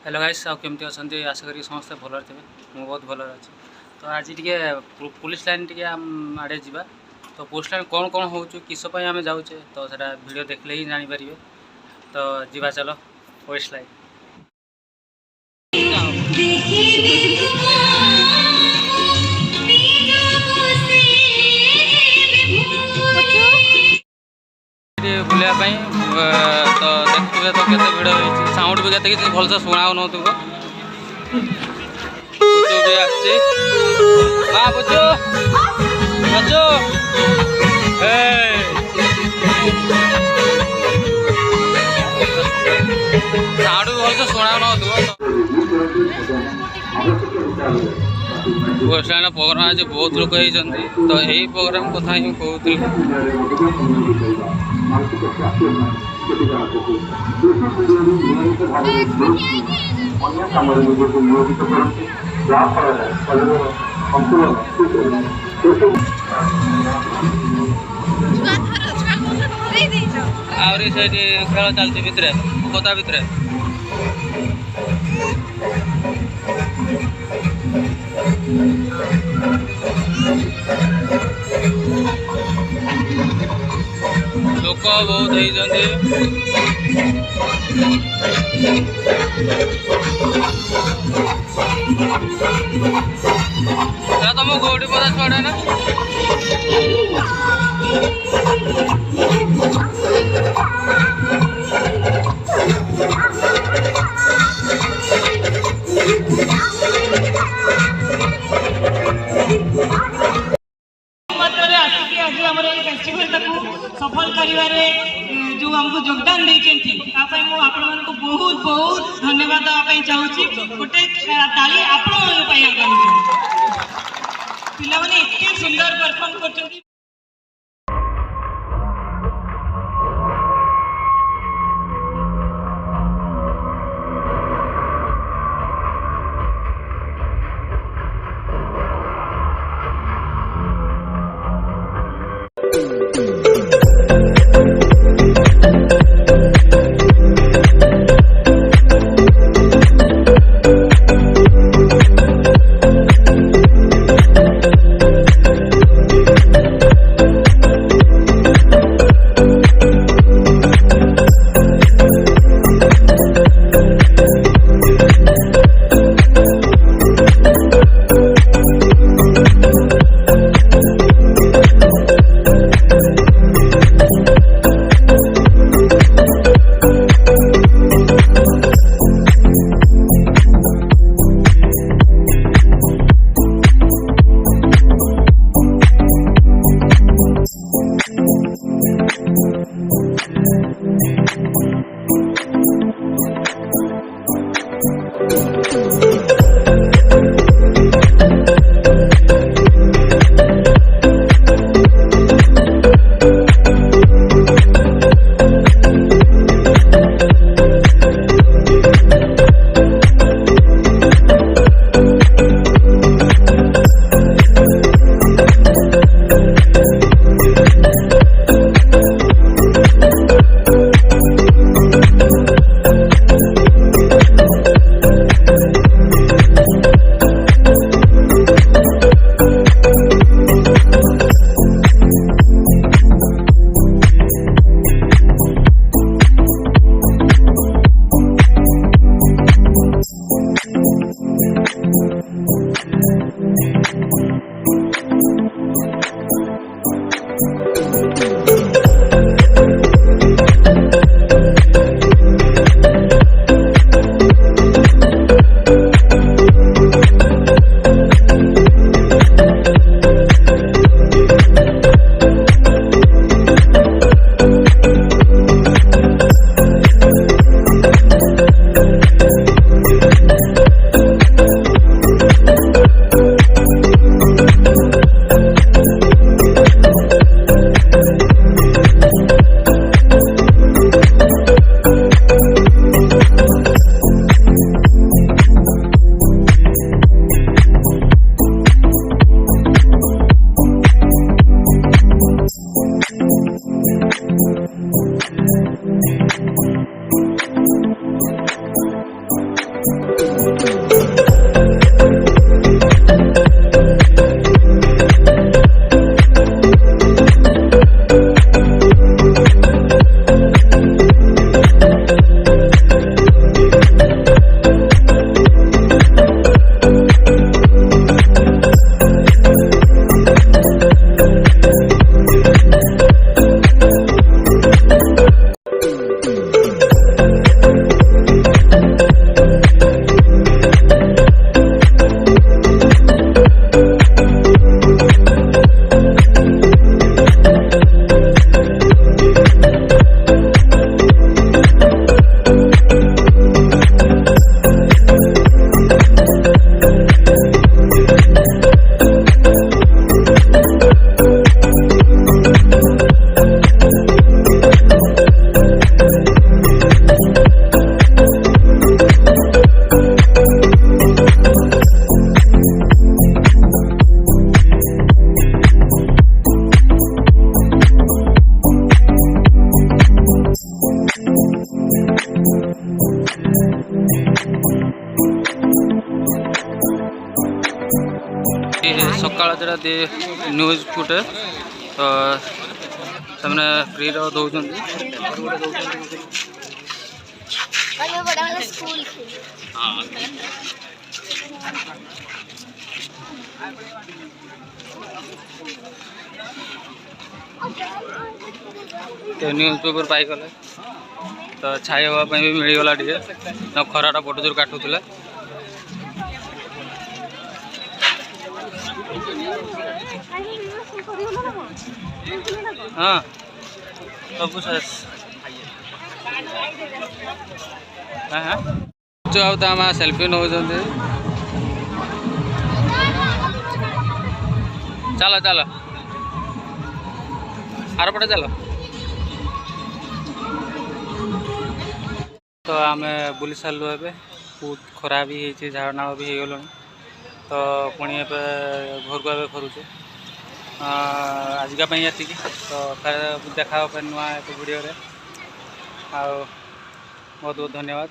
Hello guys आउ केमती अच्छा आशा करी समस्ते भल थे मु बहुत भल अच्छे। तो आज टे पुलिस लाइन टे आड़े जा तो पुलिस लाइन कौन कौन हो किसपाई आम जाऊे तो सर वीडियो देखले ही जापर। तो जीवा चलो पुलिस लाइन। बुलापाई तो देखिए तो केते भिड़ होती साउंड भी केते भलसे शुणा हो साउंड भी भलसे शुणा न प्रोग्राम आज बहुत लोग होती तो यही प्रोग्राम कथा ही कहती आहरी से खेल चलती भितर कथा भितर लोक बहुत होती तुम कौटी पता छड़ा ना सफल कर जो आमको योगदान देती आपको बहुत बहुत धन्यवाद देवाई चाहूँगी। गोटे ताली आपण पाने एत सुंदर परफॉर्म कर। सकाल जो न्यूज फुटेज तो से फ्री दौरान तो न्यूज पेपर पाईगले तो छाई हाँपाई भी मिलगला टे खराटा बड़ जोर काटुला हाँ सब शेष हाँ सेल्फी नौ चलो चलो आर पटे चलो तो आम बुली सारू ए बहुत खरा भी होती झाड़ना भी हो गल तो पुणी घर को फेरुचे आजिका ये तो देखा नुआ एक वीडियो रे बहुत बहुत धन्यवाद।